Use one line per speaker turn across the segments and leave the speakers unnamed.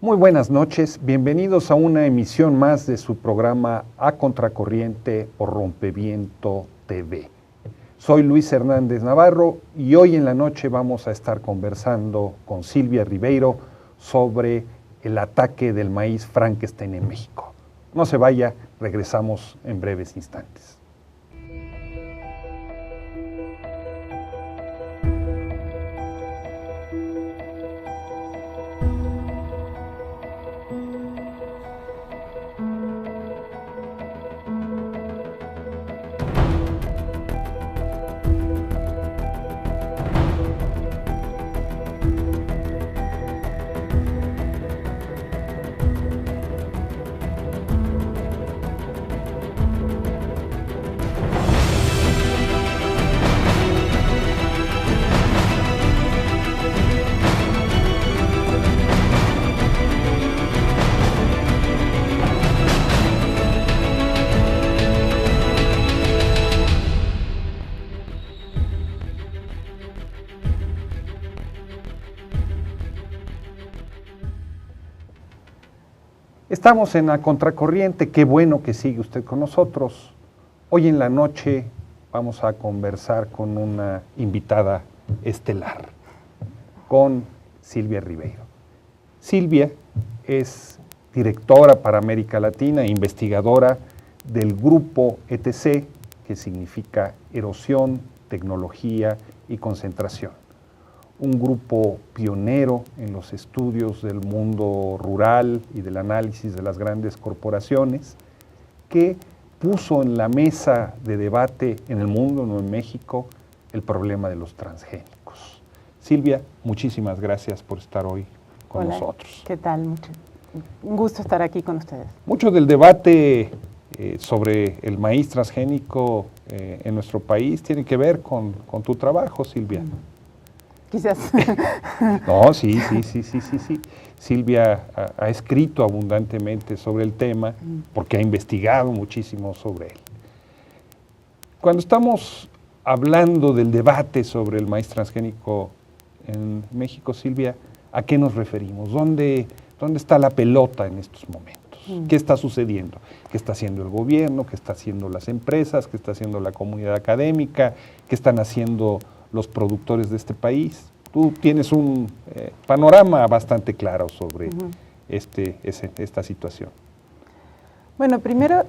Muy buenas noches, bienvenidos a una emisión más de su programa A Contracorriente o Rompeviento TV. Soy Luis Hernández Navarro y hoy en la noche vamos a estar conversando con Silvia Ribeiro sobre el ataque del maíz Frankenstein en México. No se vaya, regresamos en breves instantes. Estamos en la Contracorriente, qué bueno que sigue usted con nosotros. Hoy en la noche vamos a conversar con una invitada estelar, con Silvia Ribeiro. Silvia es directora para América Latina e investigadora del grupo ETC, que significa Erosión, Tecnología y Concentración. Un grupo pionero en los estudios del mundo rural y del análisis de las grandes corporaciones, que puso en la mesa de debate en el mundo, no en México, el problema de los transgénicos. Silvia, muchísimas gracias por estar hoy con nosotros.
¿Qué tal? Un gusto estar aquí con ustedes.
Mucho del debate sobre el maíz transgénico en nuestro país tiene que ver con tu trabajo, Silvia.
Quizás.
No, sí. Silvia ha escrito abundantemente sobre el tema porque ha investigado muchísimo sobre él. Cuando estamos hablando del debate sobre el maíz transgénico en México, Silvia, ¿a qué nos referimos? ¿Dónde está la pelota en estos momentos? ¿Qué está sucediendo? ¿Qué está haciendo el gobierno? ¿Qué está haciendo las empresas? ¿Qué está haciendo la comunidad académica? ¿Qué están haciendo los productores de este país? Tú tienes un panorama bastante claro sobre esta situación.
Bueno, primero,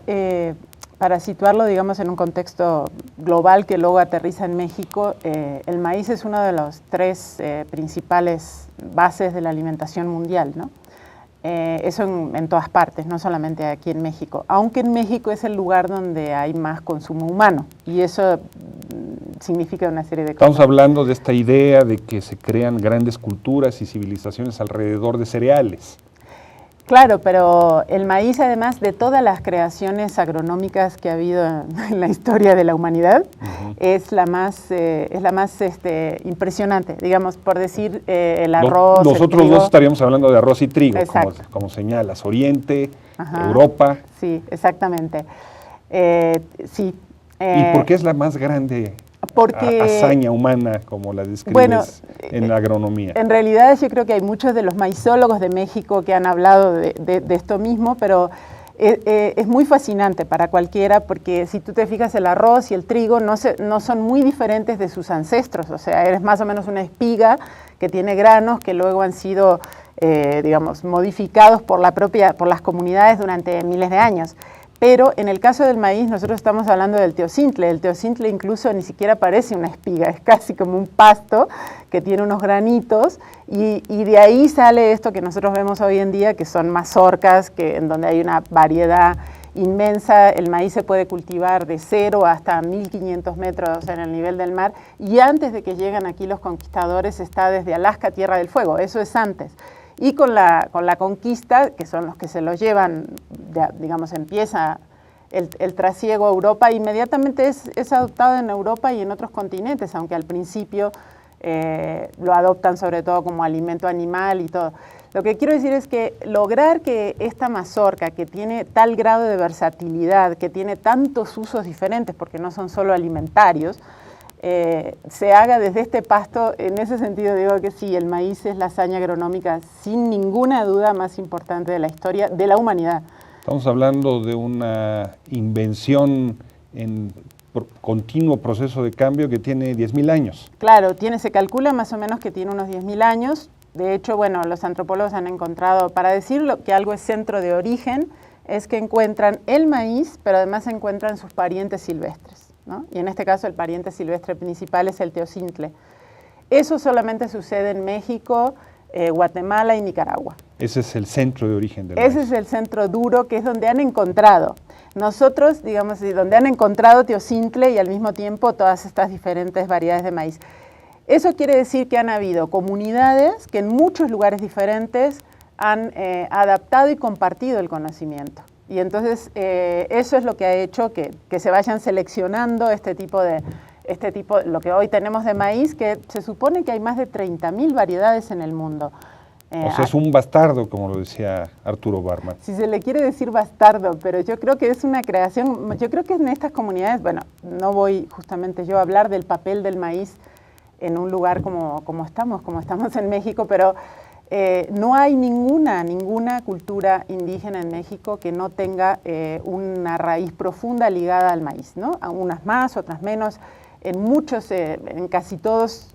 para situarlo, digamos, en un contexto global que luego aterriza en México, el maíz es uno de los tres principales bases de la alimentación mundial, ¿no? Eso en todas partes, no solamente aquí en México, aunque en México es el lugar donde hay más consumo humano, y eso significa una serie de cosas.
Estamos hablando de esta idea de que se crean grandes culturas y civilizaciones alrededor de cereales.
Claro, pero el maíz, además de todas las creaciones agronómicas que ha habido en la historia de la humanidad, es la más impresionante. Digamos, por decir, el arroz,
nosotros dos estaríamos hablando de arroz y trigo, como señalas, Oriente, Europa.
Sí, exactamente. Sí.
¿Y por qué es la más grande hazaña humana, como la describes en la agronomía?
En realidad yo creo que hay muchos de los maizólogos de México que han hablado de esto mismo, pero es muy fascinante para cualquiera, porque si tú te fijas, el arroz y el trigo no son muy diferentes de sus ancestros. O sea, eres más o menos una espiga que tiene granos que luego han sido, digamos, modificados por las comunidades durante miles de años. Pero en el caso del maíz nosotros estamos hablando del teocintle. El teocintle incluso ni siquiera parece una espiga, es casi como un pasto que tiene unos granitos, y de ahí sale esto que nosotros vemos hoy en día, que son mazorcas, en donde hay una variedad inmensa. El maíz se puede cultivar de 0 hasta 1500 metros en el nivel del mar, y antes de que lleguen aquí los conquistadores está desde Alaska, Tierra del Fuego, eso es antes. Y con la conquista, que son los que se lo llevan, digamos, empieza el trasiego a Europa, inmediatamente es adoptado en Europa y en otros continentes, aunque al principio lo adoptan sobre todo como alimento animal y todo. Lo que quiero decir es que lograr que esta mazorca, que tiene tal grado de versatilidad, que tiene tantos usos diferentes, porque no son solo alimentarios, se haga desde este pasto. En ese sentido digo que sí, el maíz es la hazaña agronómica sin ninguna duda más importante de la historia de la humanidad.
Estamos hablando de una invención en continuo proceso de cambio que tiene 10.000 años.
Claro, se calcula más o menos que tiene unos 10.000 años. De hecho, bueno, los antropólogos han encontrado, para decirlo que algo es centro de origen, es que encuentran el maíz, pero además encuentran sus parientes silvestres, ¿no? Y en este caso el pariente silvestre principal es el teocintle. Eso solamente sucede en México, Guatemala y Nicaragua.
Ese es el centro de origen del maíz.
Ese es el centro duro, que es donde han encontrado. Nosotros, digamos, donde han encontrado teocintle y al mismo tiempo todas estas diferentes variedades de maíz. Eso quiere decir que han habido comunidades que en muchos lugares diferentes han adaptado y compartido el conocimiento. Y entonces eso es lo que ha hecho que se vayan seleccionando lo que hoy tenemos de maíz, que se supone que hay más de 30.000 variedades en el mundo.
O sea, es un bastardo, como lo decía Arturo Barman.
Si se le quiere decir bastardo, pero yo creo que es una creación, yo creo que en estas comunidades, bueno, no voy justamente yo a hablar del papel del maíz en un lugar como estamos en México, pero no hay ninguna cultura indígena en México que no tenga una raíz profunda ligada al maíz, ¿no? Unas más, otras menos. En casi todos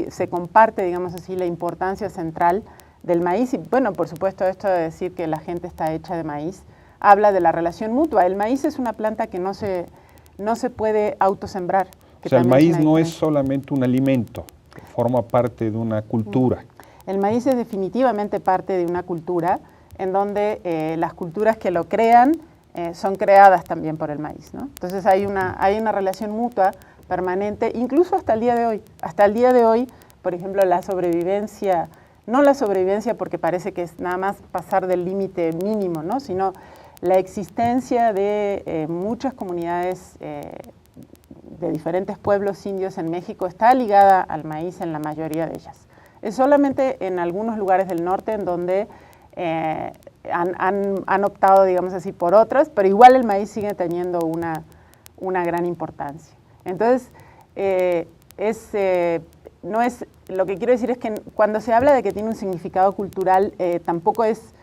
se comparte, digamos así, la importancia central del maíz. Y bueno, por supuesto, esto de decir que la gente está hecha de maíz habla de la relación mutua. El maíz es una planta que no se puede autosembrar.
O sea, el maíz no es solamente un alimento, forma parte de una cultura.
El maíz es definitivamente parte de una cultura en donde las culturas que lo crean son creadas también por el maíz, ¿no? Entonces hay una relación mutua permanente, incluso hasta el día de hoy. Hasta el día de hoy, por ejemplo, la sobrevivencia, no la sobrevivencia porque parece que es nada más pasar del límite mínimo, ¿no? Sino la existencia de muchas comunidades de diferentes pueblos indios en México está ligada al maíz en la mayoría de ellas. Es solamente en algunos lugares del norte en donde han optado, digamos así, por otras, pero igual el maíz sigue teniendo una gran importancia. Entonces, lo que quiero decir es que cuando se habla de que tiene un significado cultural, tampoco es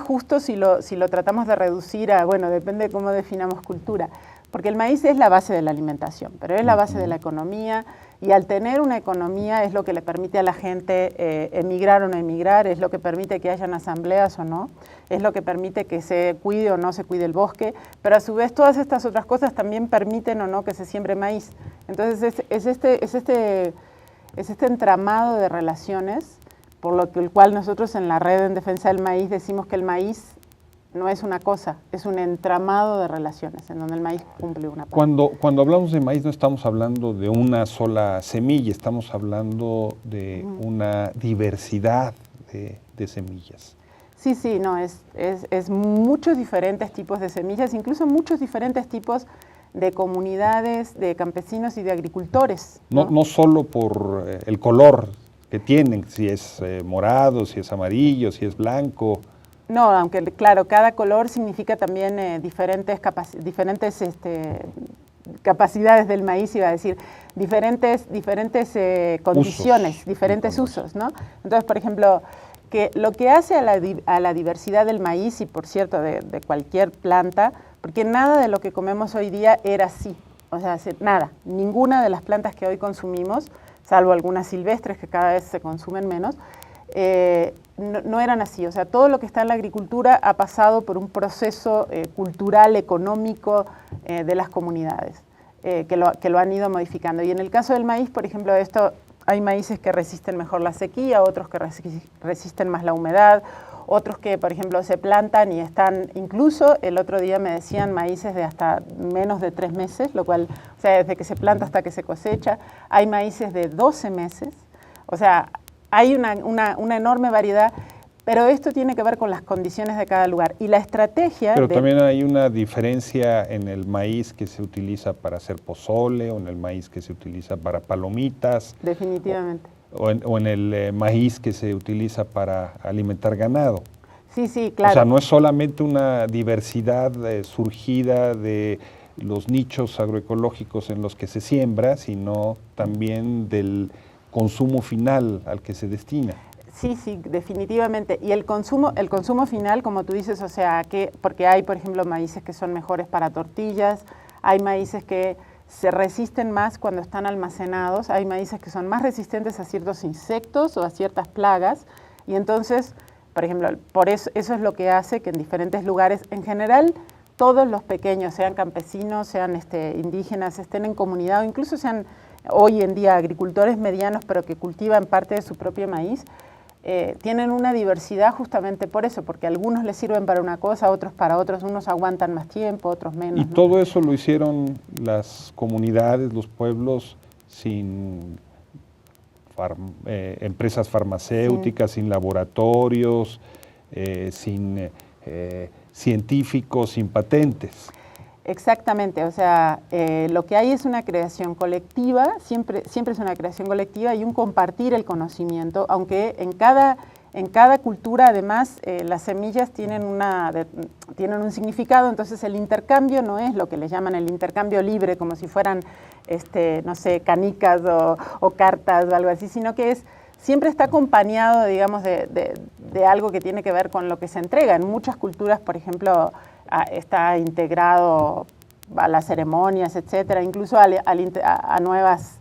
justo si lo tratamos de reducir a, bueno, depende de cómo definamos cultura, porque el maíz es la base de la alimentación, pero es la base de la economía, y al tener una economía es lo que le permite a la gente emigrar o no emigrar, es lo que permite que hayan asambleas o no, es lo que permite que se cuide o no se cuide el bosque, pero a su vez todas estas otras cosas también permiten o no que se siembre maíz. Entonces es este entramado de relaciones por el cual nosotros en la Red en Defensa del Maíz decimos que el maíz no es una cosa, es un entramado de relaciones en donde el maíz cumple una parte.
Cuando hablamos de maíz no estamos hablando de una sola semilla, estamos hablando de una diversidad de semillas.
Sí, no, es muchos diferentes tipos de semillas, incluso muchos diferentes tipos de comunidades, de campesinos y de agricultores.
No solo por el color que tienen, si es morado, si es amarillo, si es blanco.
No, aunque claro, cada color significa también diferentes capacidades del maíz, iba a decir, diferentes condiciones,
usos,
diferentes usos, ¿no? Entonces, por ejemplo, que lo que hace a la diversidad del maíz y, por cierto, de cualquier planta, porque nada de lo que comemos hoy día era así, o sea, nada, ninguna de las plantas que hoy consumimos, salvo algunas silvestres que cada vez se consumen menos, no eran así. O sea, todo lo que está en la agricultura ha pasado por un proceso cultural, económico de las comunidades, que lo han ido modificando. Y en el caso del maíz, por ejemplo, hay maíces que resisten mejor la sequía, otros que resisten más la humedad, otros que, por ejemplo, se plantan y están, incluso el otro día me decían maíces de hasta menos de 3 meses, lo cual, o sea, desde que se planta hasta que se cosecha. Hay maíces de 12 meses, o sea, hay una enorme variedad, pero esto tiene que ver con las condiciones de cada lugar. Y la estrategia...
Pero también hay una diferencia en el maíz que se utiliza para hacer pozole, o en el maíz que se utiliza para palomitas.
Definitivamente.
O en el maíz que se utiliza para alimentar ganado.
Sí, claro.
O sea, no es solamente una diversidad surgida de los nichos agroecológicos en los que se siembra, sino también del consumo final al que se destina.
Sí, sí, definitivamente. Y el consumo final, como tú dices, o sea, porque hay, por ejemplo, maíces que son mejores para tortillas, hay maíces que se resisten más cuando están almacenados, hay maíces que son más resistentes a ciertos insectos o a ciertas plagas, y entonces, por ejemplo, por eso es lo que hace que en diferentes lugares, en general, todos los pequeños, sean campesinos, sean indígenas, estén en comunidad, o incluso sean hoy en día agricultores medianos, pero que cultivan parte de su propio maíz, tienen una diversidad justamente por eso, porque algunos les sirven para una cosa, otros para otros, unos aguantan más tiempo, otros menos.
Y ¿no? Todo eso lo hicieron las comunidades, los pueblos, sin empresas farmacéuticas, sin laboratorios, sin científicos, sin patentes.
Exactamente, o sea, lo que hay es una creación colectiva, siempre es una creación colectiva y un compartir el conocimiento, aunque en cada cultura además las semillas tienen un significado, entonces el intercambio no es lo que le llaman el intercambio libre, como si fueran, no sé, canicas o cartas o algo así, sino que siempre está acompañado, digamos, de algo que tiene que ver con lo que se entrega. En muchas culturas, por ejemplo, está integrado a las ceremonias, etcétera, incluso a nuevas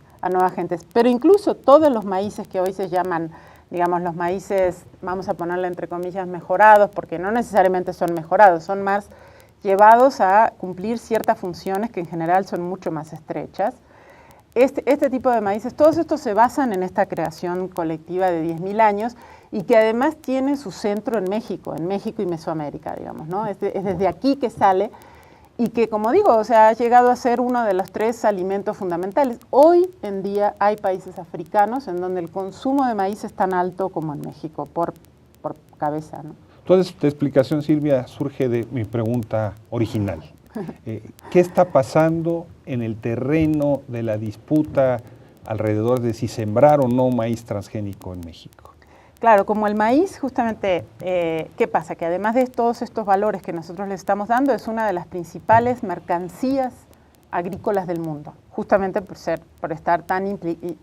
gentes. Pero incluso todos los maíces que hoy se llaman, digamos, los maíces, vamos a ponerle entre comillas, mejorados, porque no necesariamente son mejorados, son más llevados a cumplir ciertas funciones que en general son mucho más estrechas. Este tipo de maíces, todos estos se basan en esta creación colectiva de 10.000 años y que además tiene su centro en México y Mesoamérica, digamos, ¿no? Es desde aquí que sale y que, como digo, o sea, ha llegado a ser uno de los 3 alimentos fundamentales. Hoy en día hay países africanos en donde el consumo de maíz es tan alto como en México, por cabeza, ¿no?
Toda esta explicación, Silvia, surge de mi pregunta original. ¿Qué está pasando en el terreno de la disputa alrededor de si sembrar o no maíz transgénico en México?
Claro, como el maíz, justamente, ¿qué pasa? Que además de todos estos valores que nosotros le estamos dando, es una de las principales mercancías agrícolas del mundo, justamente por estar tan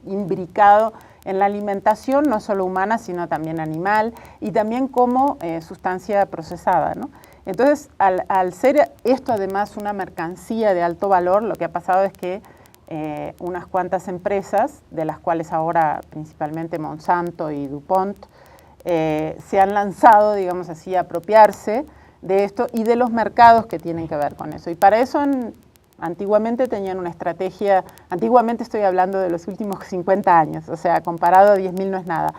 imbricado en la alimentación, no solo humana, sino también animal, y también como sustancia procesada, ¿no? Entonces, al ser esto además una mercancía de alto valor, lo que ha pasado es que unas cuantas empresas, de las cuales ahora principalmente Monsanto y DuPont, se han lanzado, digamos así, a apropiarse de esto y de los mercados que tienen que ver con eso. Y para eso antiguamente tenían una estrategia, antiguamente estoy hablando de los últimos 50 años, o sea, comparado a 10.000 no es nada,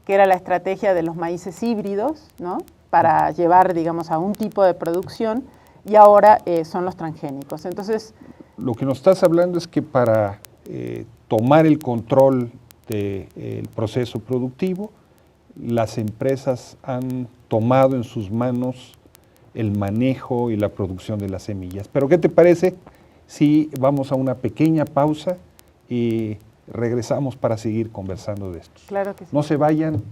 que era la estrategia de los maíces híbridos, ¿no? Para llevar, digamos, a un tipo de producción, y ahora son los transgénicos. Entonces,
lo que nos estás hablando es que para tomar el control del proceso productivo, las empresas han tomado en sus manos el manejo y la producción de las semillas. Pero ¿qué te parece si vamos a una pequeña pausa y regresamos para seguir conversando de esto?
Claro que sí.
No se vayan,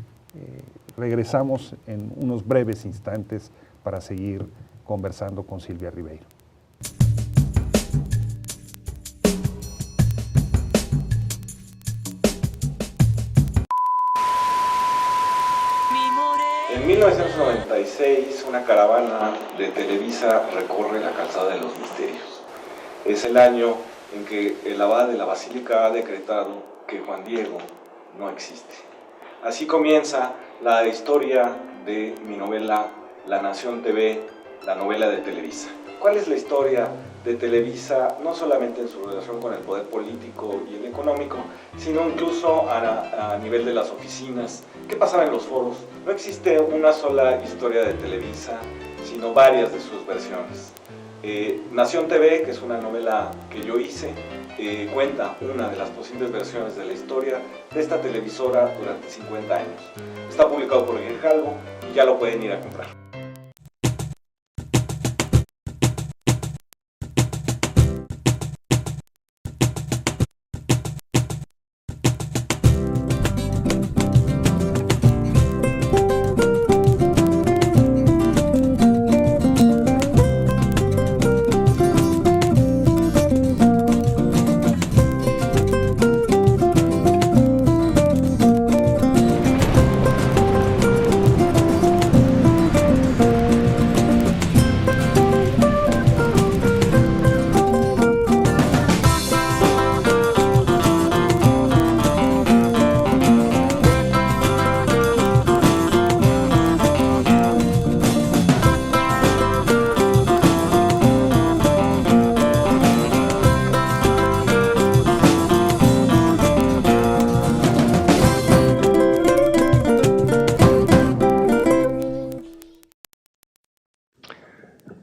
regresamos en unos breves instantes para seguir conversando con Silvia Ribeiro.
En 1996, una caravana de Televisa recorre la Calzada de los Misterios. Es el año en que el abad de la Basílica ha decretado que Juan Diego no existe. Así comienza la historia de mi novela La Nación TV, la novela de Televisa. ¿Cuál es la historia de Televisa, no solamente en su relación con el poder político y el económico, sino incluso a nivel de las oficinas? ¿Qué pasaba en los foros? No existe una sola historia de Televisa, sino varias de sus versiones. Nación TV, que es una novela que yo hice, cuenta una de las posibles versiones de la historia de esta televisora durante 50 años. Está publicado por Grijalvo y ya lo pueden ir a comprar.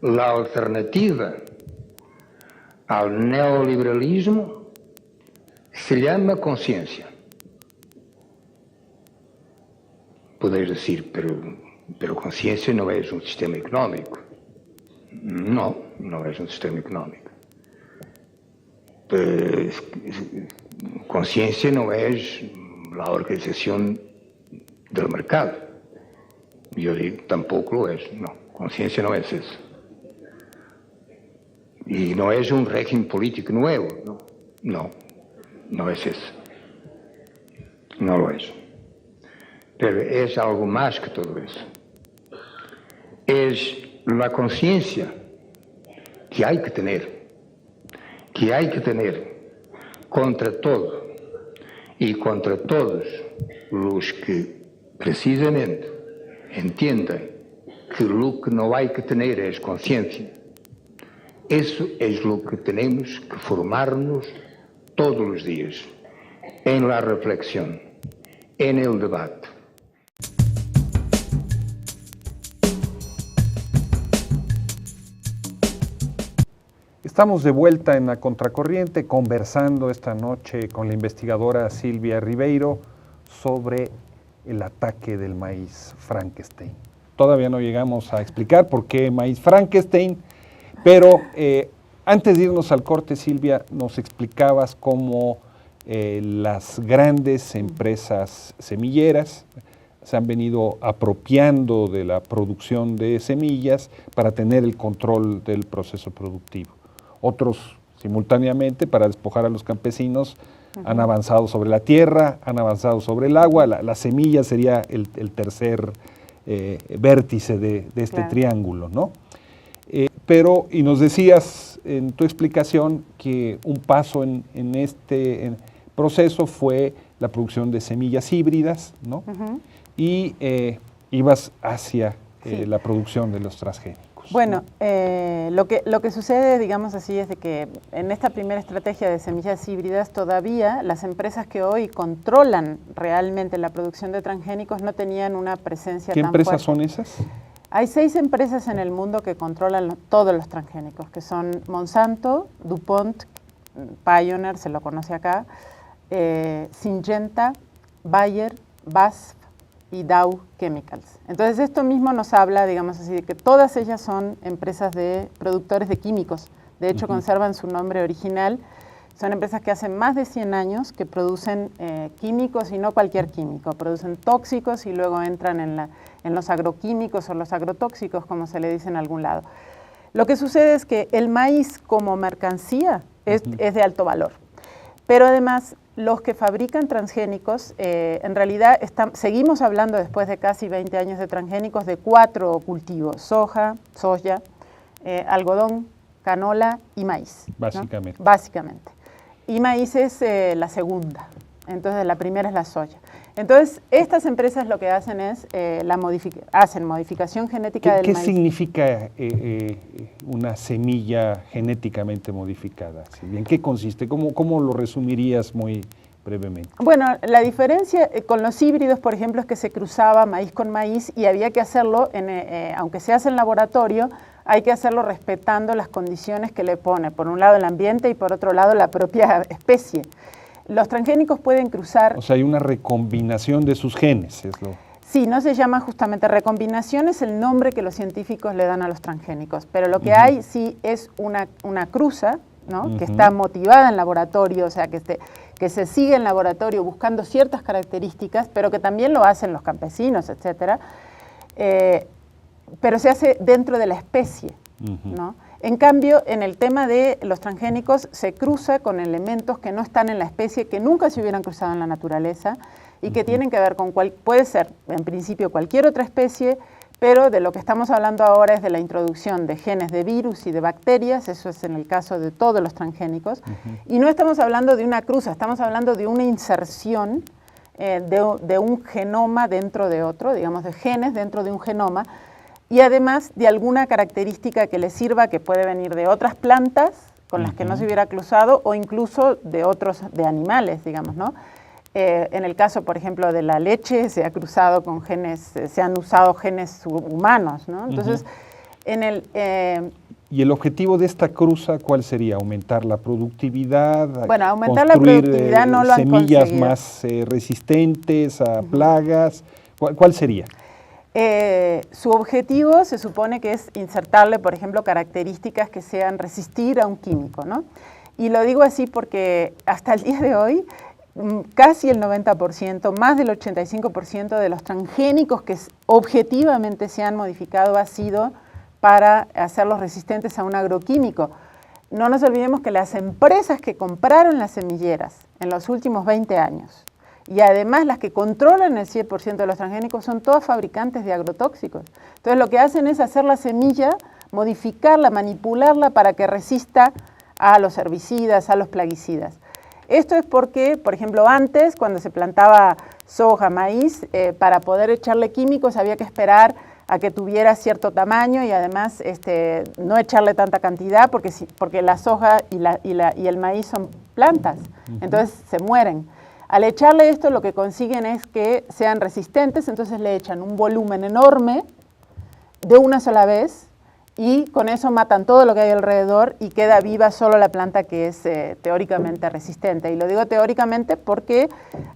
la alternativa al neoliberalismo se llama conciencia. Podeis decir, pero conciencia no es un sistema económico. No, no es un sistema económico. Conciencia no es la organización del mercado. Yo digo, tampoco lo es. No, conciencia no es eso. Y no es un régimen político nuevo. No, no es eso. No lo es. Pero es algo más que todo eso. Es la conciencia que hay que tener contra todo y contra todos los que precisamente entiendan que lo que no hay que tener es conciencia. Eso es lo que tenemos que formarnos todos los días, en la reflexión, en el debate.
Estamos de vuelta en La Contracorriente conversando esta noche con la investigadora Silvia Ribeiro sobre el ataque del maíz Frankenstein. Todavía no llegamos a explicar por qué maíz Frankenstein, pero antes de irnos al corte, Silvia, nos explicabas cómo las grandes empresas semilleras se han venido apropiando de la producción de semillas para tener el control del proceso productivo. Otros, simultáneamente, para despojar a los campesinos, han avanzado sobre la tierra, han avanzado sobre el agua. La semilla sería el tercer vértice de este triángulo, ¿no? Y nos decías en tu explicación que un paso en este proceso fue la producción de semillas híbridas, ¿no? Y ibas hacia la producción de los transgénicos.
Bueno, lo que sucede, digamos así, es de que en esta primera estrategia de semillas híbridas todavía las empresas que hoy controlan realmente la producción de transgénicos no tenían una presencia tan fuerte. ¿Qué empresas
son esas?
Hay 6 empresas en el mundo que controlan todos los transgénicos, que son Monsanto, DuPont, Pioneer, se lo conoce acá, Syngenta, Bayer, BASF y Dow Chemicals. Entonces esto mismo nos habla, digamos así, de que todas ellas son empresas de productores de químicos. De hecho, conservan su nombre original. Son empresas que hace más de 100 años que producen químicos y no cualquier químico. Producen tóxicos y luego entran en los agroquímicos o los agrotóxicos, como se le dice en algún lado. Lo que sucede es que el maíz como mercancía es de alto valor. Pero además, los que fabrican transgénicos, en realidad seguimos hablando después de casi 20 años de transgénicos de 4 cultivos: soja, soya, algodón, canola y maíz.
Básicamente.
¿No? Básicamente. Y maíz es la segunda, entonces la primera es la soya. Entonces, estas empresas lo que hacen es hacen modificación genética del maíz.
¿Qué significa una semilla genéticamente modificada? ¿En qué consiste? ¿Cómo lo resumirías muy brevemente?
Bueno, la diferencia con los híbridos, por ejemplo, es que se cruzaba maíz con maíz y había que hacerlo, aunque se hace en laboratorio, hay que hacerlo respetando las condiciones que le pone, por un lado el ambiente y por otro lado la propia especie. Los transgénicos pueden cruzar...
O sea, hay una recombinación de sus genes, es lo...
Sí, no se llama justamente recombinación, es el nombre que los científicos le dan a los transgénicos, pero lo que hay sí es una cruza, ¿no? Que está motivada en laboratorio, o sea, que se sigue en laboratorio buscando ciertas características, pero que también lo hacen los campesinos, etcétera, pero se hace dentro de la especie, ¿no? En cambio, en el tema de los transgénicos se cruza con elementos que no están en la especie, que nunca se hubieran cruzado en la naturaleza y que tienen que ver con puede ser en principio cualquier otra especie, pero de lo que estamos hablando ahora es de la introducción de genes de virus y de bacterias, eso es en el caso de todos los transgénicos, y no estamos hablando de una cruza, estamos hablando de una inserción de un genoma dentro de otro, digamos de genes dentro de un genoma, y además de alguna característica que le sirva, que puede venir de otras plantas con las que no se hubiera cruzado o incluso de animales, digamos, ¿no? En el caso, por ejemplo, de la leche se ha cruzado con genes, se han usado genes humanos, ¿no? Entonces,
¿Y el objetivo de esta cruza cuál sería? ¿Aumentar la productividad?
Bueno, aumentar la productividad no lo han
semillas
conseguido.
más resistentes a plagas. ¿Cuál sería?
Su objetivo se supone que es insertarle, por ejemplo, características que sean resistir a un químico, ¿no? Y lo digo así porque hasta el día de hoy casi el 90%, más del 85% de los transgénicos que objetivamente se han modificado ha sido para hacerlos resistentes a un agroquímico. No nos olvidemos que las empresas que compraron las semilleras en los últimos 20 años y además las que controlan el 100% de los transgénicos son todas fabricantes de agrotóxicos. Entonces lo que hacen es hacer la semilla, modificarla, manipularla para que resista a los herbicidas, a los plaguicidas. Esto es porque, por ejemplo, antes cuando se plantaba soja, maíz, para poder echarle químicos había que esperar a que tuviera cierto tamaño y además no echarle tanta cantidad porque la soja y el maíz son plantas, entonces se mueren. Al echarle esto lo que consiguen es que sean resistentes, entonces le echan un volumen enorme de una sola vez y con eso matan todo lo que hay alrededor y queda viva solo la planta que es teóricamente resistente. Y lo digo teóricamente porque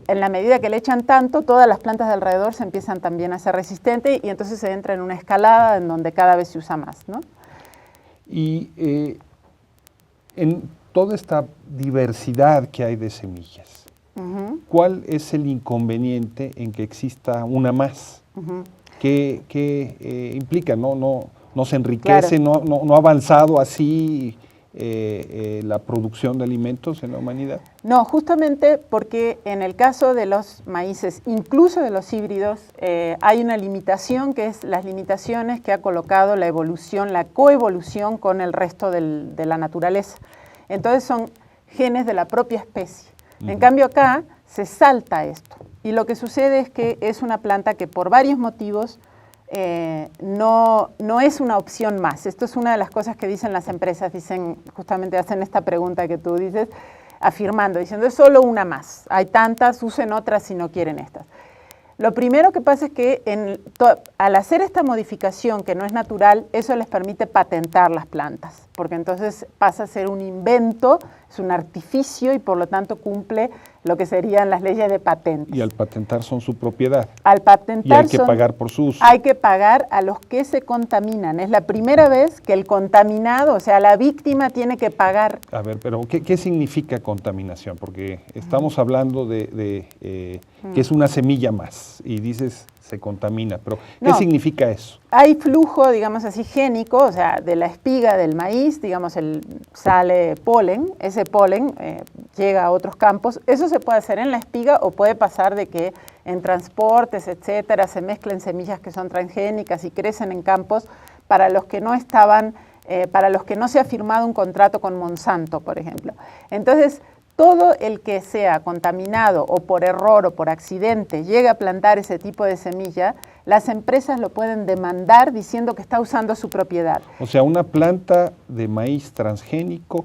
en la medida que le echan tanto, todas las plantas de alrededor se empiezan también a ser resistentes y entonces se entra en una escalada en donde cada vez se usa más, ¿no?
Y en toda esta diversidad que hay de semillas, ¿cuál es el inconveniente en que exista una más? ¿Qué implica? No se enriquece,
Claro.
no ha avanzado así la producción de alimentos en la humanidad.
No, justamente porque en el caso de los maíces, incluso de los híbridos, hay una limitación que es las limitaciones que ha colocado la evolución, la coevolución con el resto de la naturaleza. Entonces son genes de la propia especie. En cambio acá se salta esto y lo que sucede es que es una planta que por varios motivos no es una opción más. Esto es una de las cosas que dicen las empresas, justamente hacen esta pregunta que tú dices, diciendo es solo una más, hay tantas, usen otras si no quieren estas. Lo primero que pasa es que al hacer esta modificación que no es natural, eso les permite patentar las plantas, porque entonces pasa a ser un invento, es un artificio y por lo tanto cumple lo que serían las leyes de patentes.
Y al patentar son su propiedad.
Al patentar
y hay que pagar por su uso.
Hay que pagar a los que se contaminan. Es la primera vez que el contaminado, o sea, la víctima tiene que pagar.
A ver, pero ¿qué significa contaminación? Porque estamos hablando de que es una semilla más y dices se contamina, pero ¿qué significa eso?
Hay flujo, digamos así, génico, o sea, de la espiga del maíz, digamos, sale polen, ese polen llega a otros campos. Eso se puede hacer en la espiga o puede pasar de que en transportes, etcétera, se mezclen semillas que son transgénicas y crecen en campos para los que no estaban, para los que no se ha firmado un contrato con Monsanto, por ejemplo. Entonces, todo el que sea contaminado o por error o por accidente llega a plantar ese tipo de semilla, las empresas lo pueden demandar diciendo que está usando su propiedad.
O sea, una planta de maíz transgénico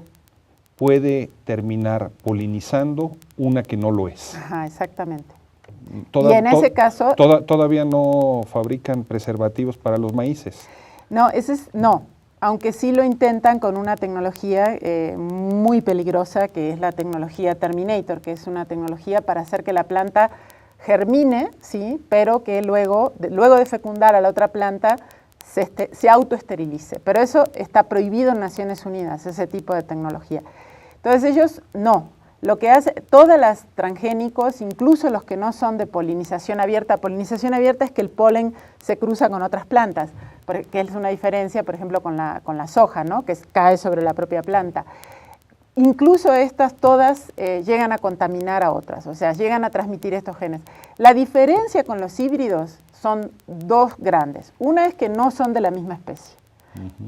puede terminar polinizando una que no lo es.
Ajá, exactamente. Y en ese caso...
Todavía no fabrican preservativos para los maíces.
No, no. Aunque sí lo intentan con una tecnología muy peligrosa, que es la tecnología Terminator, que es una tecnología para hacer que la planta germine, sí, pero que luego de fecundar a la otra planta se autoesterilice. Pero eso está prohibido en Naciones Unidas, ese tipo de tecnología. Entonces ellos no. Lo que hace, todas las transgénicos, incluso los que no son de polinización abierta es que el polen se cruza con otras plantas, que es una diferencia, por ejemplo, con la soja, ¿no? Que cae sobre la propia planta. Incluso estas todas llegan a contaminar a otras, o sea, llegan a transmitir estos genes. La diferencia con los híbridos son dos grandes. Una es que no son de la misma especie,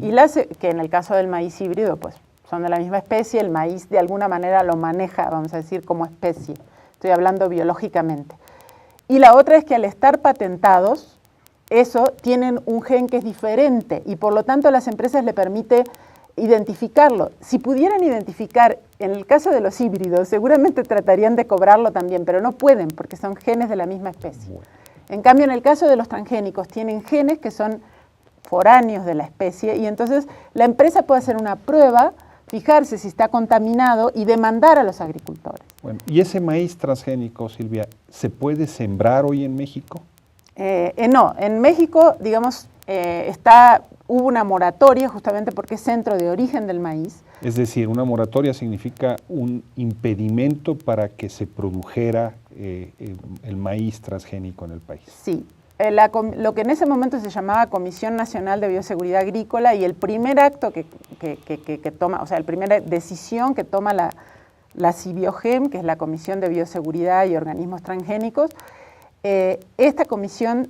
y que en el caso del maíz híbrido, pues, son de la misma especie, el maíz de alguna manera lo maneja, vamos a decir, como especie. Estoy hablando biológicamente. Y la otra es que al estar patentados, tienen un gen que es diferente y por lo tanto a las empresas le permite identificarlo. Si pudieran identificar, en el caso de los híbridos, seguramente tratarían de cobrarlo también, pero no pueden porque son genes de la misma especie. En cambio, en el caso de los transgénicos, tienen genes que son foráneos de la especie, y entonces la empresa puede hacer una prueba, fijarse si está contaminado y demandar a los agricultores.
Bueno, ¿y ese maíz transgénico, Silvia, se puede sembrar hoy en México?
No, en México, digamos, hubo una moratoria justamente porque es centro de origen del maíz.
Es decir, una moratoria significa un impedimento para que se produjera el maíz transgénico en el país.
Sí, lo que en ese momento se llamaba Comisión Nacional de Bioseguridad Agrícola, y el primer acto que toma, o sea, la primera decisión que toma la CIBIOGEM, que es la Comisión de Bioseguridad y Organismos Transgénicos, esta comisión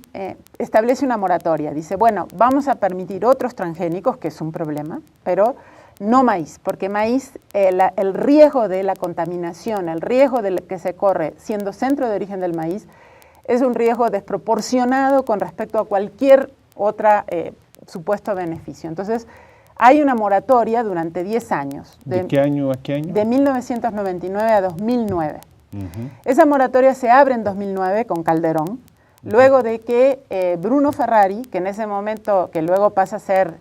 establece una moratoria. Dice, bueno, vamos a permitir otros transgénicos, que es un problema, pero no maíz, porque maíz, el riesgo de la contaminación, el riesgo que se corre siendo centro de origen del maíz, es un riesgo desproporcionado con respecto a cualquier otra supuesto beneficio. Entonces, hay una moratoria durante 10 años.
¿De qué año a qué año?
De 1999 a 2009.
Uh-huh.
Esa moratoria se abre en 2009 con Calderón, luego de que Bruno Ferrari, que en ese momento, que luego pasa a ser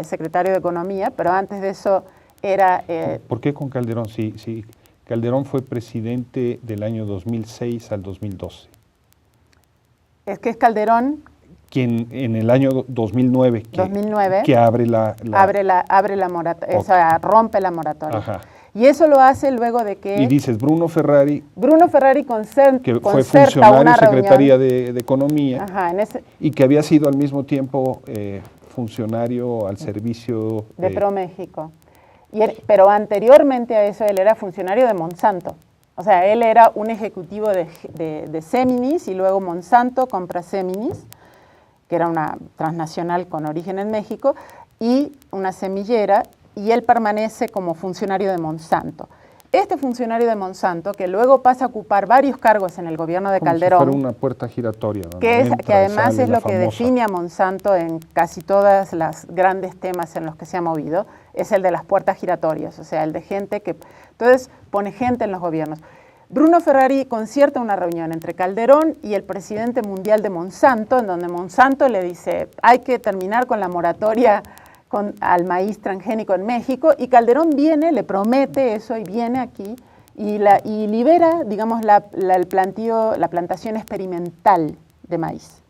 secretario de Economía, pero antes de eso era...
¿Por qué con Calderón? Sí, Calderón fue presidente del año 2006 al 2012.
Es que es Calderón...
Quien en el año 2009 que abre la
moratoria, o sea, rompe la moratoria.
Ajá.
Y eso lo hace luego de que...
Y dices, Bruno Ferrari
que
fue funcionario Secretaría de Economía,
ajá,
y que había sido al mismo tiempo funcionario al servicio
de ProMéxico. Pero anteriormente a eso él era funcionario de Monsanto. O sea, él era un ejecutivo de Seminis, y luego Monsanto compra Seminis, que era una transnacional con origen en México, y una semillera, y él permanece como funcionario de Monsanto. Este funcionario de Monsanto, que luego pasa a ocupar varios cargos en el gobierno de Calderón,
como si fuera una puerta giratoria,
que además es lo que define a Monsanto en casi todos los grandes temas en los que se ha movido, es el de las puertas giratorias, o sea, el de gente que... Entonces pone gente en los gobiernos. Bruno Ferrari concierta una reunión entre Calderón y el presidente mundial de Monsanto, en donde Monsanto le dice, hay que terminar con la moratoria al maíz transgénico en México, y Calderón viene, le promete eso, y viene aquí y libera, digamos, la plantación experimental de maíz.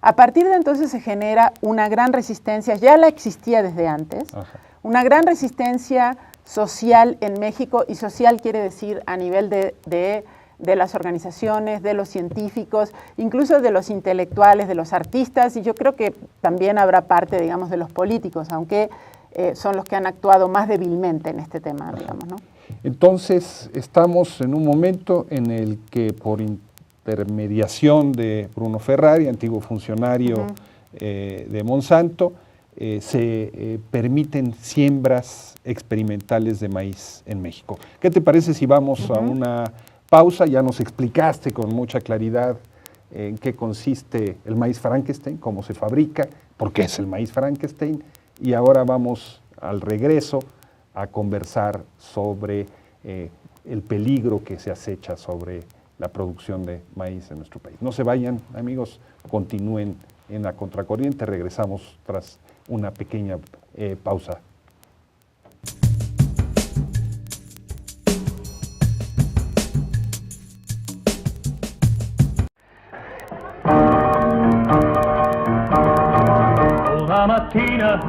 A partir de entonces se genera una gran resistencia, ya la existía desde antes,
Ajá.
Una gran resistencia social en México, y social quiere decir a nivel de las organizaciones, de los científicos, incluso de los intelectuales, de los artistas, y yo creo que también habrá parte, digamos, de los políticos, aunque son los que han actuado más débilmente en este tema, digamos, ¿no?
Entonces, estamos en un momento en el que por intermediación de Bruno Ferrari, antiguo funcionario de Monsanto, se permiten siembras experimentales de maíz en México. ¿Qué te parece si vamos a una pausa? Ya nos explicaste con mucha claridad en qué consiste el maíz Frankenstein, cómo se fabrica, por qué es el maíz Frankenstein, y ahora vamos al regreso a conversar sobre el peligro que se acecha sobre la producción de maíz en nuestro país. No se vayan, amigos, continúen en la contracorriente, regresamos tras una pequeña pausa.
Una mattina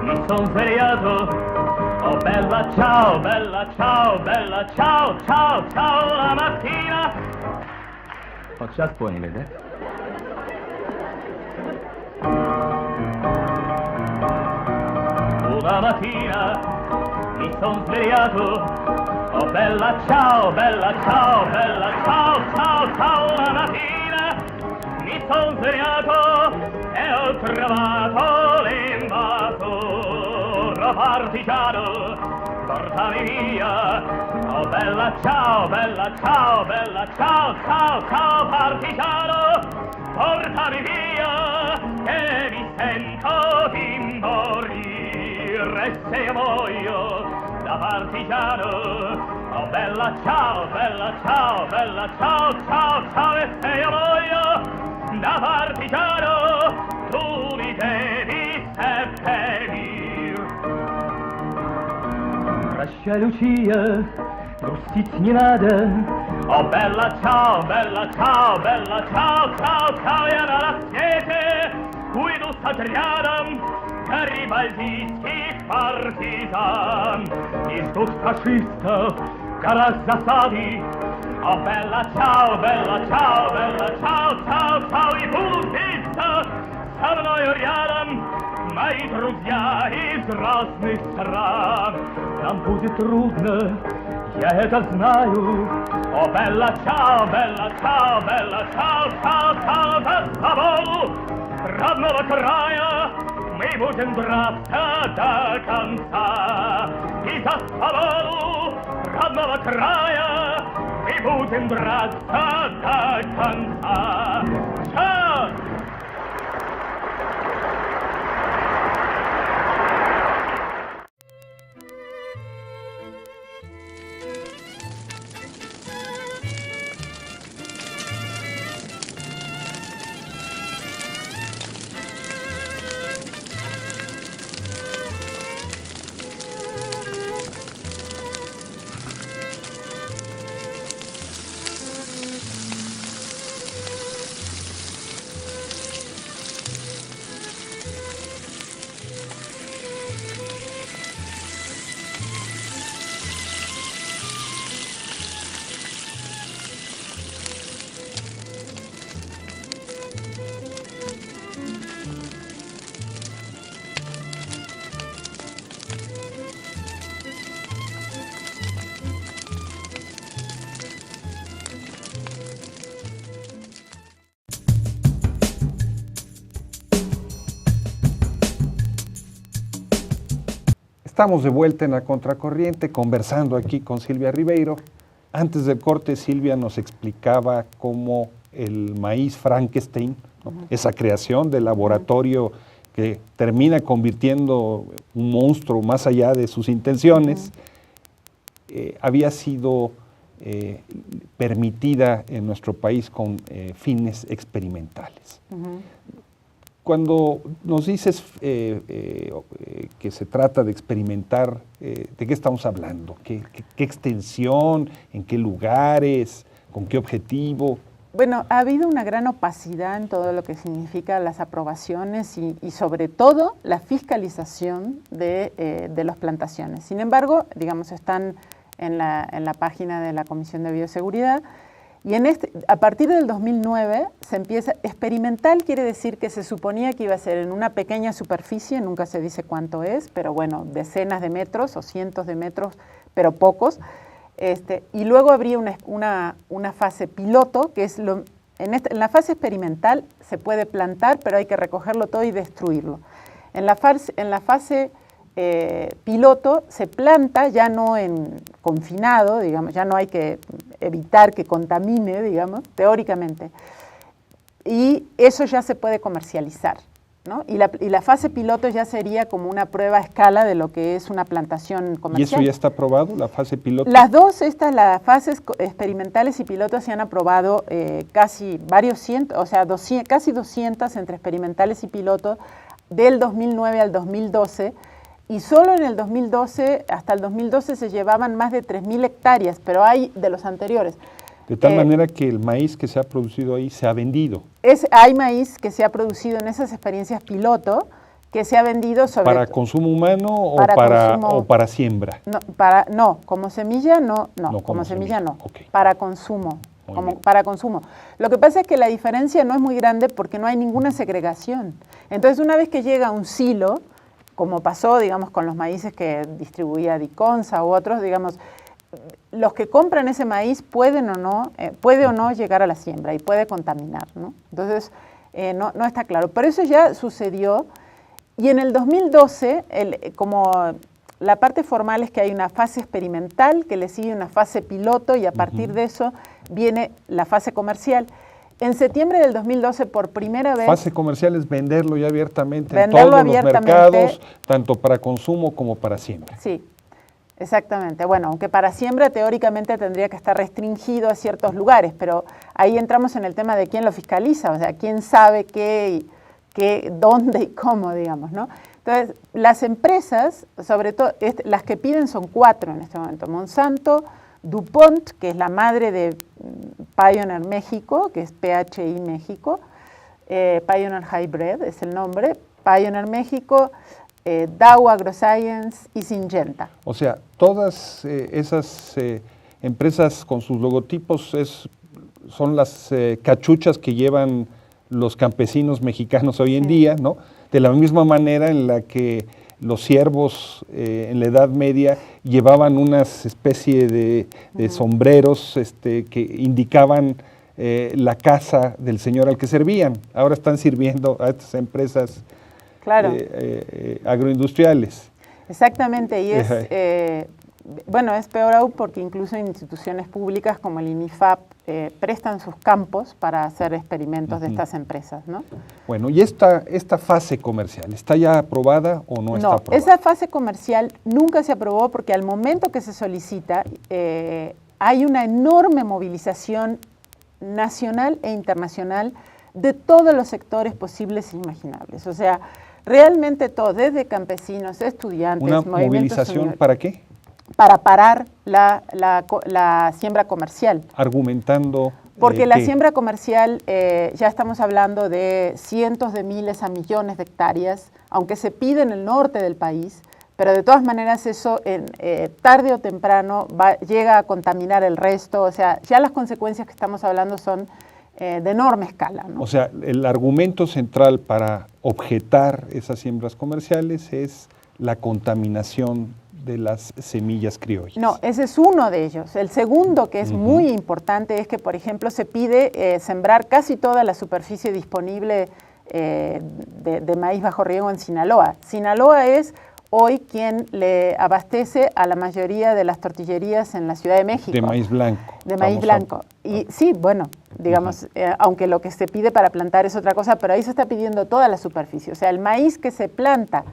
mi son svegliato, oh bella ciao, bella ciao, bella ciao, ciao, ciao, la mattina.
What's that for you, Linda?
Una mattina mi son svegliato, oh bella ciao, bella ciao, bella ciao, ciao, ciao, la mattina mi son svegliato e ho trovato l'invasore partigiano, portami via, oh bella ciao, bella ciao, bella ciao, ciao, ciao, partigiano, portami via, che mi sento di morire se io muoio da partigiano, oh bella ciao, bella ciao, bella ciao, ciao, ciao, e se io muoio da partigiano, tu mi devi C'è Lucia, Rustizzinada. Oh bella ciao, bella ciao, bella ciao, ciao, ciao, e alla siete, guido Adrianam, Garibaldisti partisan, il tuo fascista, Carazzasadi. Oh bella ciao, bella ciao, bella ciao, ciao, ciao, i pulpista, stavano Orianam, мои друзья из разных стран. Нам будет трудно, я это знаю. О, белла чао, белла чао, белла чао, чао, чао, за свободу родного края мы будем драться до конца. И за свободу родного края мы будем драться до конца. Чао!
Estamos de vuelta en la Contracorriente, conversando aquí con Silvia Ribeiro. Antes del corte, Silvia nos explicaba cómo el maíz Frankenstein, ¿no? Esa creación del laboratorio que termina convirtiendo un monstruo más allá de sus intenciones, había sido permitida en nuestro país con fines experimentales. Cuando nos dices que se trata de experimentar, ¿de qué estamos hablando? ¿Qué extensión? ¿En qué lugares? ¿Con qué objetivo?
Bueno, ha habido una gran opacidad en todo lo que significa las aprobaciones y sobre todo la fiscalización de las plantaciones. Sin embargo, digamos, están en la página de la Comisión de Bioseguridad. Y a partir del 2009 se empieza, experimental quiere decir que se suponía que iba a ser en una pequeña superficie, nunca se dice cuánto es, pero bueno, decenas de metros o cientos de metros, pero pocos. Y luego habría una fase piloto, que es en la fase experimental se puede plantar, pero hay que recogerlo todo y destruirlo. En la fase piloto se planta ya no en confinado, digamos, ya no hay que evitar que contamine, digamos, teóricamente, y eso ya se puede comercializar, ¿no? Y la fase piloto ya sería como una prueba a escala de lo que es una plantación comercial.
¿Y eso ya está aprobado, la fase piloto?
Las dos, las fases experimentales y pilotos se han aprobado casi varios cientos, o sea, casi 200 entre experimentales y pilotos del 2009 al 2012, y solo en el 2012, hasta el 2012 se llevaban más de 3.000 hectáreas, pero hay de los anteriores.
De tal manera que el maíz que se ha producido ahí se ha vendido.
Hay maíz que se ha producido en esas experiencias piloto, que se ha vendido sobre...
¿Para consumo humano o para siembra?
No, como semilla no, como semilla no,
okay.
Para consumo. Para consumo. Lo que pasa es que la diferencia no es muy grande porque no hay ninguna segregación. Entonces, una vez que llega a un silo, como pasó, digamos, con los maíces que distribuía Diconsa u otros, digamos, los que compran ese maíz puede o no llegar a la siembra y puede contaminar, ¿no? Entonces, no está claro. Pero eso ya sucedió, y en el 2012, como la parte formal es que hay una fase experimental que le sigue una fase piloto, y a partir de eso viene la fase comercial. En septiembre del 2012, por primera vez...
Fase comercial es venderlo ya abiertamente en todos los mercados, tanto para consumo como para siembra.
Sí, exactamente. Bueno, aunque para siembra teóricamente tendría que estar restringido a ciertos lugares, pero ahí entramos en el tema de quién lo fiscaliza, o sea, quién sabe qué dónde y cómo, digamos, ¿no? Entonces, las empresas, sobre todo, las que piden son 4 en este momento. Monsanto, DuPont, que es la madre de Pioneer México, que es PHI México, Pioneer Hybrid es el nombre, Pioneer México, Dow AgroScience y Syngenta.
O sea, todas esas empresas con sus logotipos son las cachuchas que llevan los campesinos mexicanos hoy en día, ¿no? De la misma manera en la que los siervos en la Edad Media llevaban una especie de sombreros que indicaban la casa del señor al que servían. Ahora están sirviendo a estas empresas agroindustriales.
Exactamente, y es peor aún porque incluso instituciones públicas como el INIFAP prestan sus campos para hacer experimentos de estas empresas, ¿no?
Bueno, ¿y esta fase comercial está ya aprobada o no está aprobada?
Esa fase comercial nunca se aprobó porque al momento que se solicita hay una enorme movilización nacional e internacional de todos los sectores posibles e imaginables. O sea, realmente todo, desde campesinos, estudiantes,
¿una movilización para qué?
Para parar la siembra comercial.
Argumentando.
Porque la siembra comercial, ya estamos hablando de cientos de miles a millones de hectáreas, aunque se pide en el norte del país, pero de todas maneras eso tarde o temprano llega a contaminar el resto. O sea, ya las consecuencias que estamos hablando son de enorme escala, ¿no?
O sea, el argumento central para objetar esas siembras comerciales es la contaminación de las semillas criollas.
No, ese es uno de ellos. El segundo, que es muy importante, es que, por ejemplo, se pide sembrar casi toda la superficie disponible de maíz bajo riego en Sinaloa. Sinaloa es hoy quien le abastece a la mayoría de las tortillerías en la Ciudad de México.
De maíz blanco.
De maíz blanco. Y sí, bueno, digamos, aunque lo que se pide para plantar es otra cosa, pero ahí se está pidiendo toda la superficie. O sea, el maíz que se planta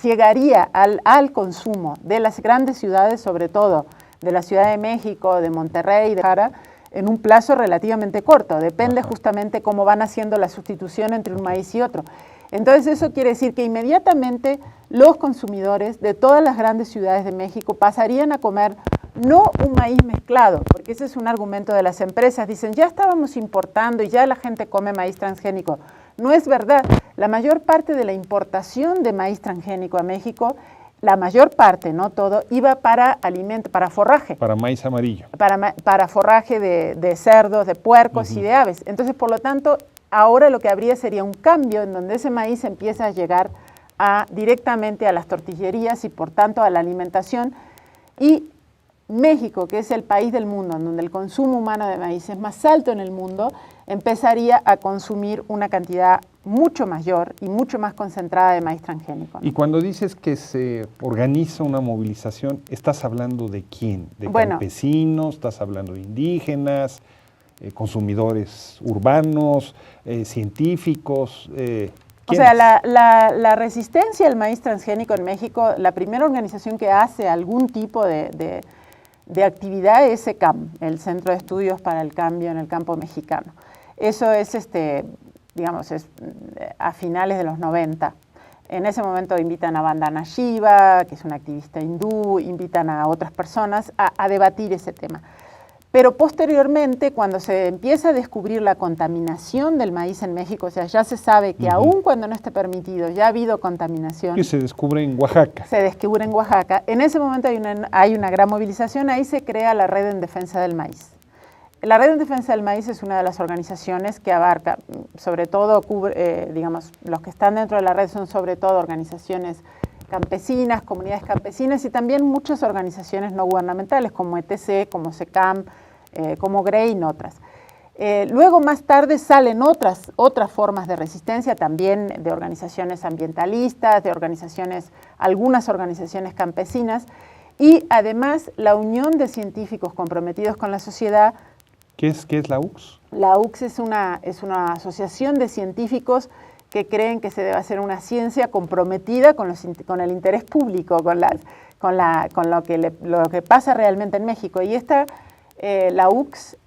llegaría al consumo de las grandes ciudades, sobre todo de la Ciudad de México, de Monterrey, de Jara, en un plazo relativamente corto. Depende justamente cómo van haciendo la sustitución entre un maíz y otro. Entonces eso quiere decir que inmediatamente los consumidores de todas las grandes ciudades de México pasarían a comer no un maíz mezclado, porque ese es un argumento de las empresas. Dicen, ya estábamos importando y ya la gente come maíz transgénico. No es verdad. La mayor parte de la importación de maíz transgénico a México, la mayor parte, no todo, iba para alimento, para forraje.
Para maíz amarillo.
Para forraje de cerdos, de puercos y de aves. Entonces, por lo tanto, ahora lo que habría sería un cambio en donde ese maíz empieza a llegar directamente a las tortillerías y por tanto a la alimentación. Y México, que es el país del mundo en donde el consumo humano de maíz es más alto en el mundo, empezaría a consumir una cantidad mucho mayor y mucho más concentrada de maíz transgénico, ¿no?
Y cuando dices que se organiza una movilización, ¿estás hablando de quién? ¿De campesinos? ¿Estás hablando de indígenas? ¿Consumidores urbanos? ¿Científicos?
O sea, la resistencia al maíz transgénico en México, la primera organización que hace algún tipo de actividad es SECAM, el Centro de Estudios para el Cambio en el Campo Mexicano. Eso es, digamos, es a finales de los 90. En ese momento invitan a Vandana Shiva, que es una activista hindú, invitan a otras personas a debatir ese tema. Pero posteriormente, cuando se empieza a descubrir la contaminación del maíz en México, o sea, ya se sabe que aun cuando no esté permitido, ya ha habido contaminación.
Que se descubre en Oaxaca.
Se descubre en Oaxaca. En ese momento hay una gran movilización, ahí se crea la Red en Defensa del Maíz. La Red en Defensa del Maíz es una de las organizaciones que abarca, sobre todo, digamos, los que están dentro de la red son sobre todo organizaciones campesinas, comunidades campesinas y también muchas organizaciones no gubernamentales como ETC, como SECAM, como GREI y otras. Luego más tarde salen otras formas de resistencia también de organizaciones ambientalistas, de algunas organizaciones campesinas y además la unión de científicos comprometidos con la sociedad.
¿Qué es la UCS?
La UCS es una asociación de científicos que creen que se debe hacer una ciencia comprometida con el interés público, con lo que pasa realmente en México. Y la UCS